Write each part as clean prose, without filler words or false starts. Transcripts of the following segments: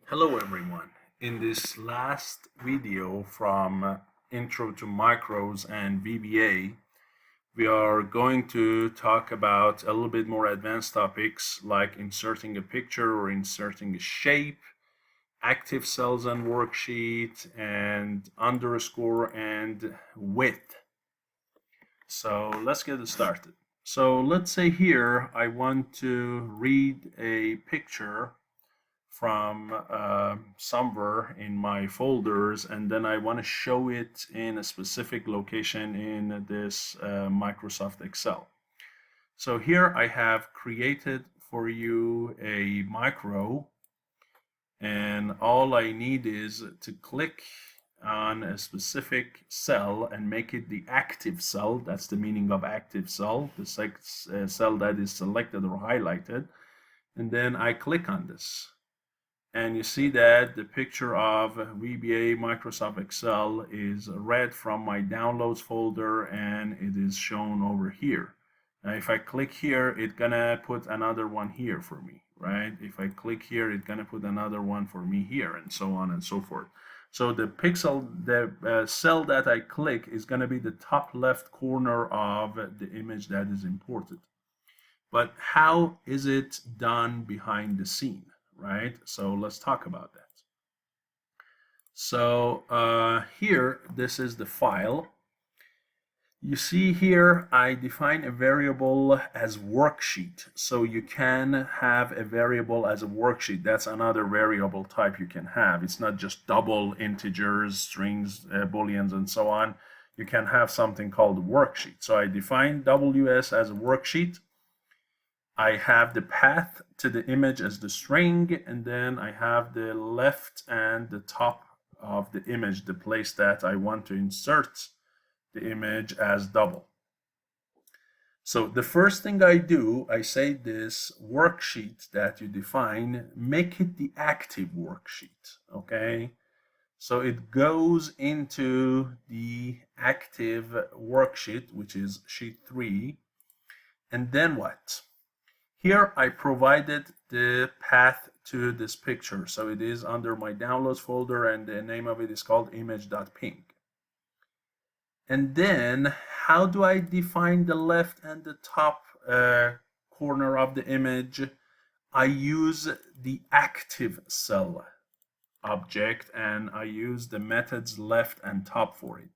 Hello everyone. In this last video from Intro to Micros and VBA, we are going to talk about a little bit more advanced topics like inserting a picture or inserting a shape, active cells and worksheet, and underscore and width. So let's get started. So let's say here I want to read a picture from somewhere in my folders, and then I want to show it in a specific location in this Microsoft Excel. So here I have created for you a micro, and all I need is to click on a specific cell and make it the active cell. That's the meaning of active cell, the cell that is selected or highlighted. And then I click on this. And you see that the picture of VBA Microsoft Excel is read from my downloads folder, and it is shown over here. Now if I click here, it's gonna put another one here for me, right? If I click here, it's gonna put another one for me here, and so on and so forth. So the cell that I click is gonna be the top left corner of the image that is imported. But how is it done behind the scene? Right? So let's talk about that. So here, this is the file. You see here, I define a variable as worksheet. So you can have a variable as a worksheet. That's another variable type you can have. It's not just double integers, strings, booleans, and so on. You can have something called worksheet. So I define WS as a worksheet. I have the path to the image as the string, and then I have the left and the top of the image, the place that I want to insert the image as double. So the first thing I do, I say this worksheet that you define, make it the active worksheet, okay? So it goes into the active worksheet, which is sheet 3, and then what? Here I provided the path to this picture, so it is under my downloads folder, and the name of it is called image.ping. And then how do I define the left and the top corner of the image? I use the active cell object, and I use the methods left and top for it.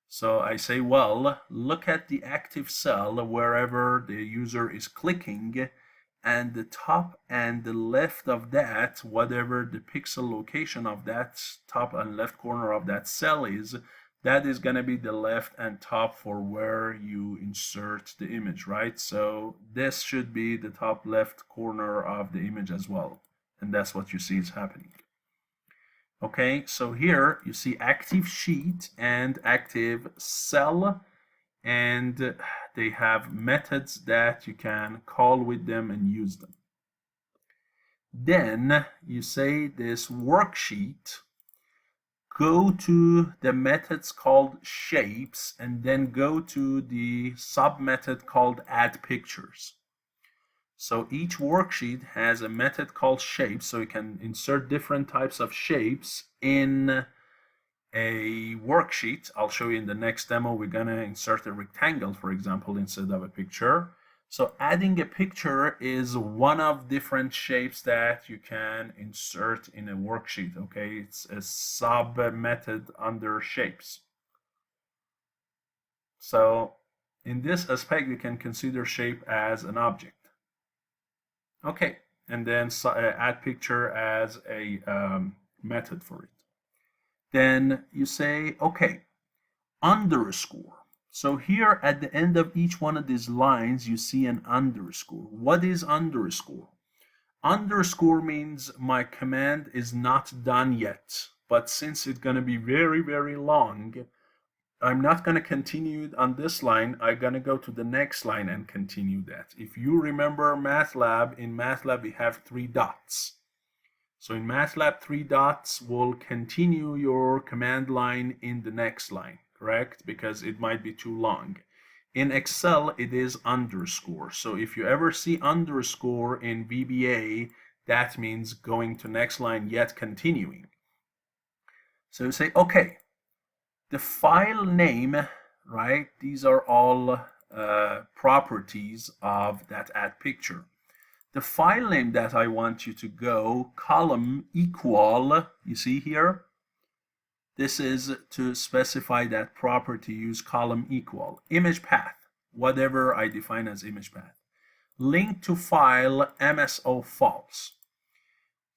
So I say, well, look at the active cell wherever the user is clicking, and the top and the left of that, whatever the pixel location of that top and left corner of that cell is, that is going to be the left and top for where you insert the image, right? So this should be the top left corner of the image as well. And that's what you see is happening. Okay, so here you see active sheet and active cell, and they have methods that you can call with them and use them. Then you say this worksheet, go to the methods called shapes, and then go to the sub method called add pictures. So each worksheet has a method called shapes, so you can insert different types of shapes in a worksheet. I'll show you in the next demo. We're going to insert a rectangle, for example, instead of a picture. So adding a picture is one of different shapes that you can insert in a worksheet, okay? It's a sub method under shapes. So in this aspect, you can consider shape as an object. Okay, and then add picture as a method for it. Then you say, okay, underscore. So here at the end of each one of these lines, you see an underscore. What is underscore? Underscore means my command is not done yet, but since it's going to be very, very long, I'm not going to continue on this line. I'm going to go to the next line and continue that. If you remember MATLAB, in MATLAB we have 3 dots. So in MATLAB, 3 dots will continue your command line in the next line, correct? Because it might be too long. In Excel, it is underscore. So if you ever see underscore in VBA, that means going to next line yet continuing. So you say, okay, the file name, right? These are all properties of that add picture. The file name that I want you to go, column equal, you see here? This is to specify that property, use column equal. Image path, whatever I define as image path. Link to file, MSO false.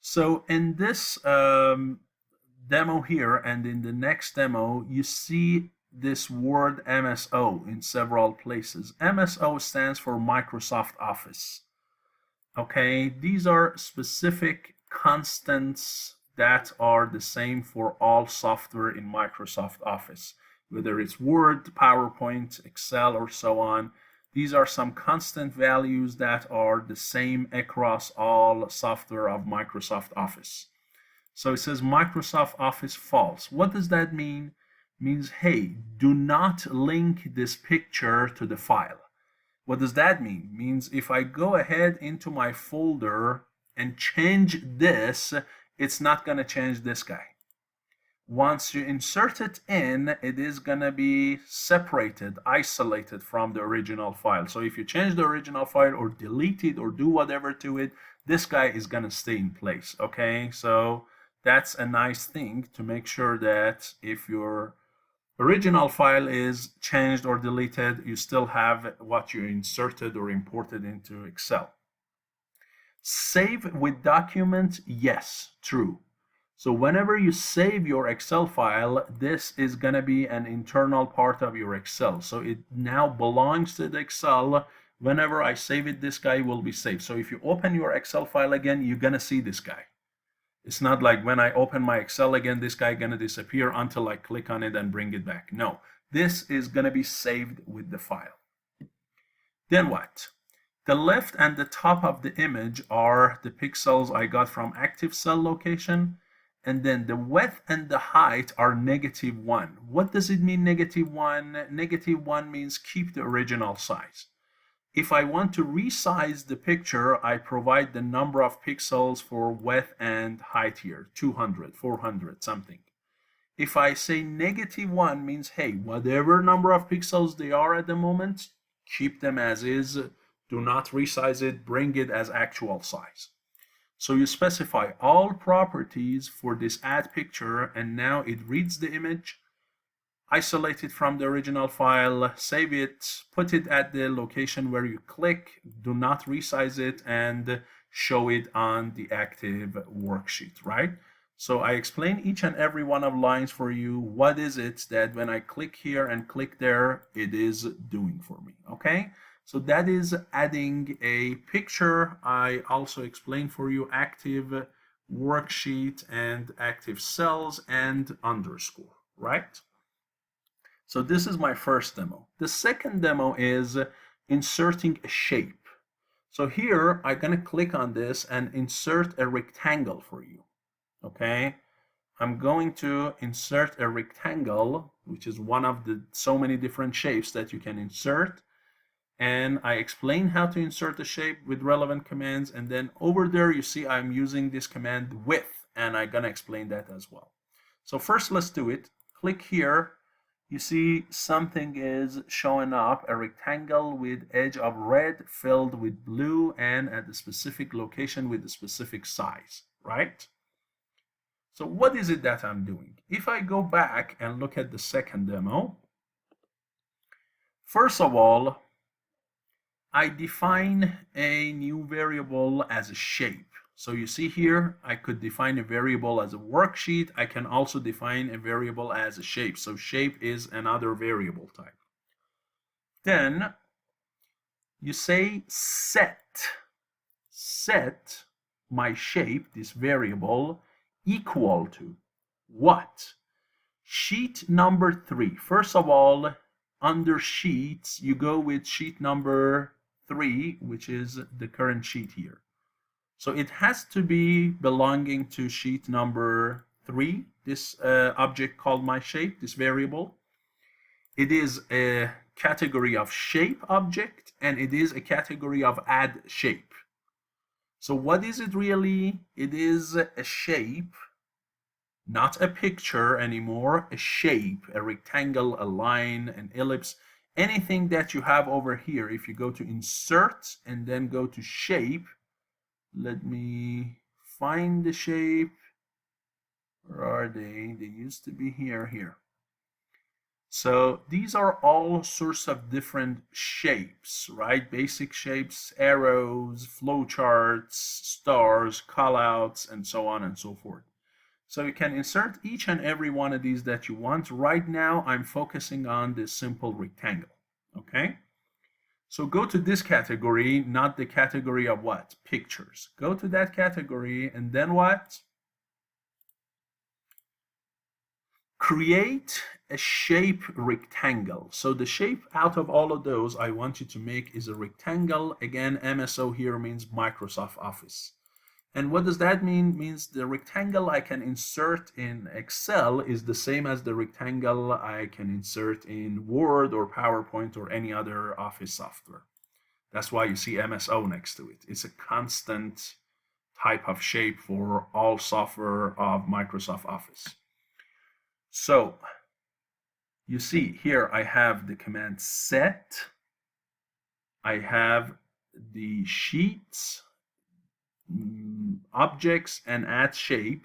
So in this demo here and in the next demo, you see this word MSO in several places. MSO stands for Microsoft Office. Okay, these are specific constants that are the same for all software in Microsoft Office, whether it's Word, PowerPoint, Excel, or so on. These are some constant values that are the same across all software of Microsoft Office. So it says Microsoft Office false. What does that mean? It means, hey, do not link this picture to the file. What does that mean? It means if I go ahead into my folder and change this, it's not going to change this guy. Once you insert it in, it is going to be separated, isolated from the original file. So if you change the original file or delete it or do whatever to it, this guy is going to stay in place. Okay, so that's a nice thing to make sure that if your original file is changed or deleted, you still have what you inserted or imported into Excel. Save with document, yes, true. So whenever you save your Excel file, this is going to be an internal part of your Excel. So it now belongs to the Excel. Whenever I save it, this guy will be saved. So if you open your Excel file again, you're going to see this guy. It's not like when I open my Excel again, this guy going to disappear until I click on it and bring it back. No, this is going to be saved with the file. Then what? The left and the top of the image are the pixels I got from active cell location. And then the width and the height are -1. What does it mean, -1? -1 means keep the original size. If I want to resize the picture, I provide the number of pixels for width and height here, 200, 400, something. If I say -1 means, hey, whatever number of pixels they are at the moment, keep them as is, do not resize it, bring it as actual size. So you specify all properties for this add picture, and now it reads the image, isolate it from the original file, save it, put it at the location where you click, do not resize it, and show it on the active worksheet, right? So I explain each and every one of lines for you. What is it that when I click here and click there, it is doing for me, okay? So that is adding a picture. I also explained for you active worksheet and active cells and underscore, right? So this is my first demo. The second demo is inserting a shape. So here I'm going to click on this and insert a rectangle for you. Okay, I'm going to insert a rectangle, which is one of the so many different shapes that you can insert. And I explain how to insert the shape with relevant commands. And then over there, you see I'm using this command width, and I'm going to explain that as well. So first, let's do it. Click here. You see something is showing up, a rectangle with edge of red filled with blue and at a specific location with a specific size, right? So what is it that I'm doing? If I go back and look at the second demo, first of all, I define a new variable as a shape. So you see here, I could define a variable as a worksheet. I can also define a variable as a shape. So shape is another variable type. Then you say set my shape, this variable, equal to what? Sheet number 3. First of all, under sheets, you go with sheet number 3, which is the current sheet here. So it has to be belonging to sheet number 3, this object called my shape, this variable. It is a category of shape object, and it is a category of add shape. So what is it really? It is a shape, not a picture anymore, a shape, a rectangle, a line, an ellipse, anything that you have over here. If you go to insert and then go to shape, let me find the shape. Where are they? They used to be here. So these are all sorts of different shapes, right? Basic shapes, arrows, flowcharts, stars, callouts, and so on and so forth. So you can insert each and every one of these that you want. Right now, I'm focusing on this simple rectangle, okay? So go to this category, not the category of what? Pictures. Go to that category, and then what? Create a shape rectangle. So the shape out of all of those I want you to make is a rectangle. Again, MSO here means Microsoft Office. And what does that mean? Means the rectangle I can insert in Excel is the same as the rectangle I can insert in Word or PowerPoint or any other Office software. That's why you see MSO next to it. It's a constant type of shape for all software of Microsoft Office. So you see here I have the command set, I have the sheets, objects, and add shape,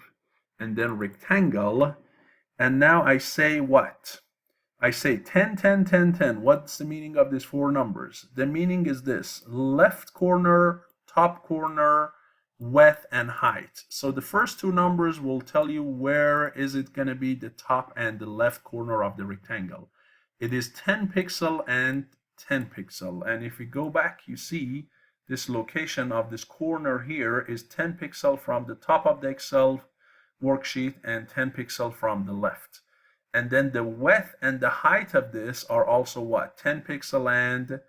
and then rectangle. And now I say what? I say 10, 10, 10, 10. What's the meaning of these four numbers? The meaning is this: left corner, top corner, width, and height. So the first two numbers will tell you where is it going to be the top and the left corner of the rectangle. It is 10 pixel and 10 pixel. And if we go back, you see this location of this corner here is 10 pixel from the top of the Excel worksheet and 10 pixel from the left. And then the width and the height of this are also what? 10 pixel and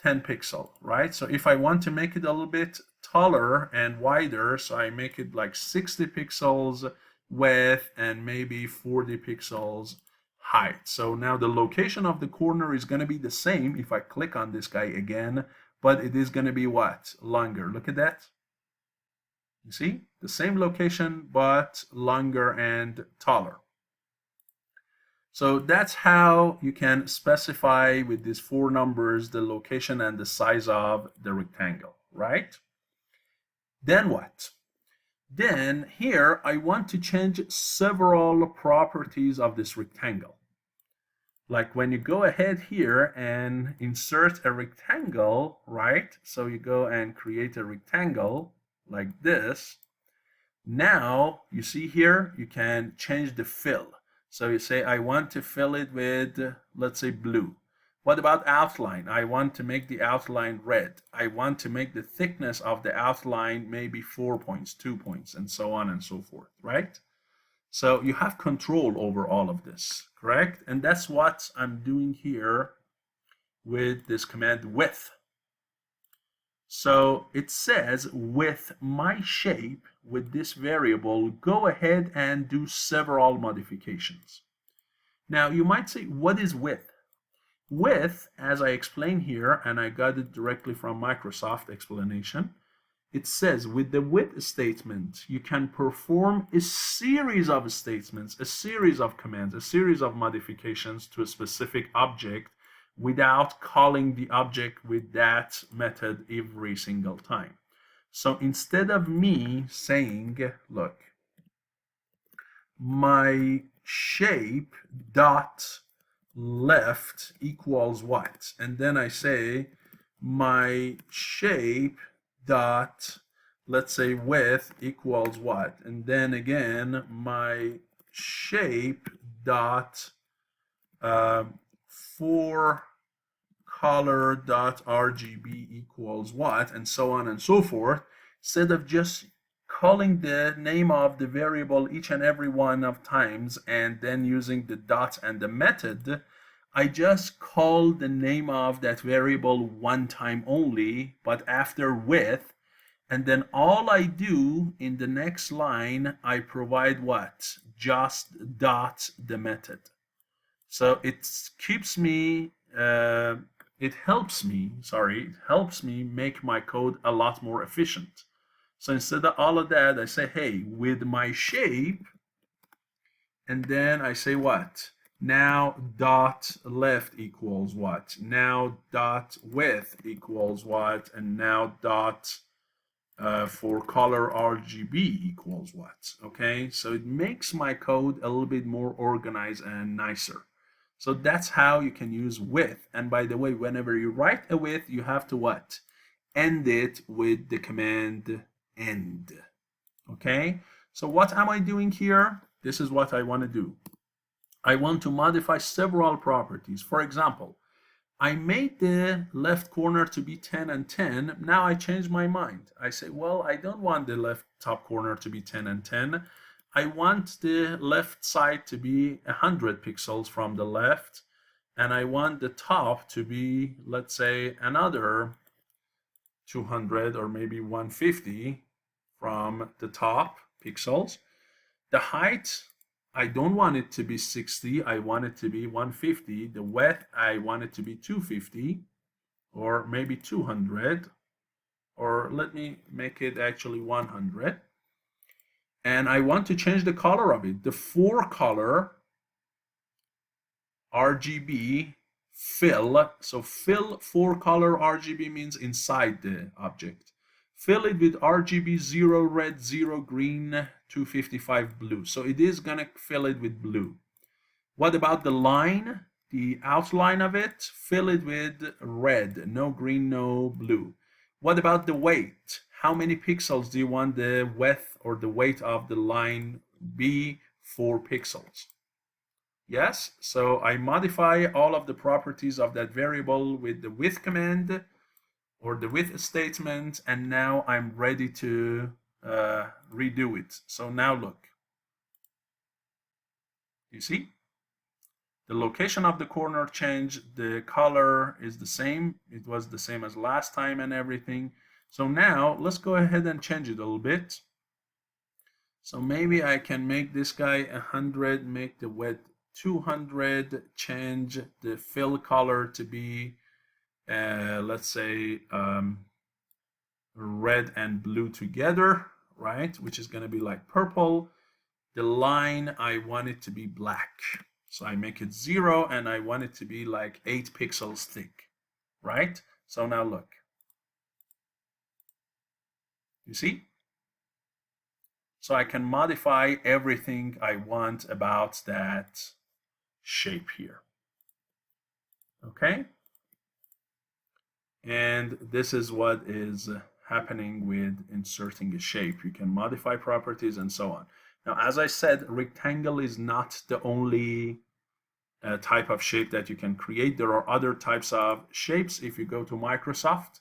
10 pixel, right? So if I want to make it a little bit taller and wider, so I make it like 60 pixels width and maybe 40 pixels height. So now the location of the corner is going to be the same if I click on this guy again, but it is going to be what? Longer. Look at that. You see? The same location, but longer and taller. So that's how you can specify with these four numbers the location and the size of the rectangle, right? Then what? Then here I want to change several properties of this rectangle. Like when you go ahead here and insert a rectangle, right? So you go and create a rectangle like this. Now you see here you can change the fill. So you say, I want to fill it with, let's say, blue. What about outline? I want to make the outline red. I want to make the thickness of the outline maybe 4 points, 2 points, and so on and so forth, right? So you have control over all of this, correct? And that's what I'm doing here with this command width. So it says with my shape, with this variable, go ahead and do several modifications. Now you might say, what is width? Width, as I explained here, and I got it directly from Microsoft explanation, it says with the width statement, you can perform a series of statements, a series of commands, a series of modifications to a specific object without calling the object with that method every single time. So instead of me saying, look, my shape dot left equals what? And then I say my shape dot, let's say, width equals what? And then again, my shape dot for color dot RGB equals what, and so on and so forth, instead of just calling the name of the variable each and every one of times and then using the dot and the method, I just call the name of that variable one time only, but after width, and then all I do in the next line, I provide what? Just dot the method. So it keeps me, it helps me make my code a lot more efficient. So instead of all of that, I say, hey, with my shape, and then I say what? Now dot left equals what? Now dot width equals what? And now dot for color RGB equals what? Okay, so it makes my code a little bit more organized and nicer. So that's how you can use with. And by the way, whenever you write a with, you have to what? End it with the command end. Okay, so what am I doing here? This is what I want to do. I want to modify several properties. For example, I made the left corner to be 10 and 10. Now I change my mind. I say, well, I don't want the left top corner to be 10 and 10. I want the left side to be 100 pixels from the left. And I want the top to be, let's say, another 200 or maybe 150 from the top pixels. The height, I don't want it to be 60, I want it to be 150. The width, I want it to be 250 or maybe 200, or let me make it actually 100. And I want to change the color of it. The 4-color RGB fill. So fill 4-color RGB means inside the object. Fill it with RGB 0 red, 0 green, 255 blue. So it is going to fill it with blue. What about the line? The outline of it? Fill it with red. No green, no blue. What about the weight? How many pixels do you want the width or the weight of the line be? 4 pixels. Yes, so I modify all of the properties of that variable with the with command or the with statement, and now I'm ready to redo it. So now look, you see the location of the corner changed, the color is the same, it was the same as last time and everything. So now let's go ahead and change it a little bit. So maybe I can make this guy 100, make the width 200, change the fill color to be let's say red and blue together, right? Which is going to be like purple. The line, I want it to be black. So I make it 0 and I want it to be like 8 pixels thick, right? So now look. You see? So I can modify everything I want about that shape here. Okay? And this is what is happening with inserting a shape. You can modify properties and so on. Now, as I said, rectangle is not the only type of shape that you can create. There are other types of shapes. If you go to Microsoft,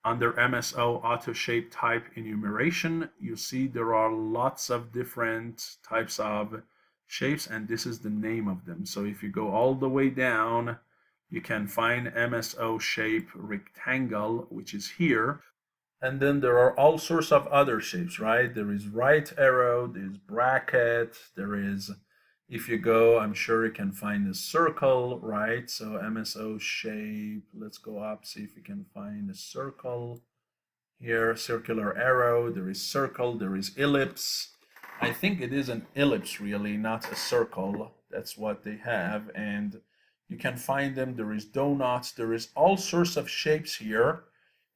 under MSO Auto Shape Type Enumeration, you see there are lots of different types of shapes, and this is the name of them. So if you go all the way down, you can find MSO shape rectangle, which is here. And then there are all sorts of other shapes, right? There is right arrow, there's bracket, there is, if you go, I'm sure you can find a circle, right? So MSO shape, let's go up, see if we can find a circle. Here, circular arrow, there is circle, there is ellipse. I think it is an ellipse really, not a circle. That's what they have, and you can find them. There is donuts, there is all sorts of shapes here.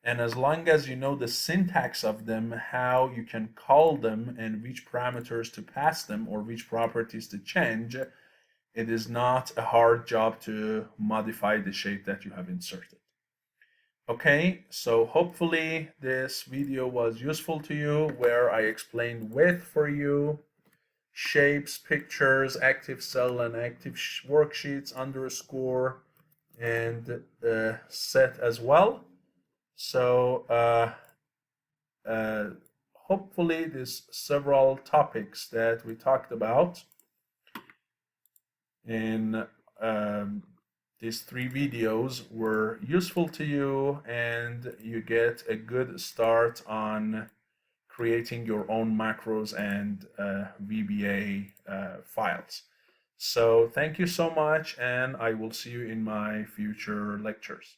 And as long as you know the syntax of them, how you can call them and which parameters to pass them or which properties to change, it is not a hard job to modify the shape that you have inserted. Okay, so hopefully this video was useful to you, where I explained width for you, shapes, pictures, active cell and active worksheets, underscore, and set as well. So hopefully these several topics that we talked about in these 3 videos were useful to you, and you get a good start on creating your own macros and VBA files. So thank you so much, and I will see you in my future lectures.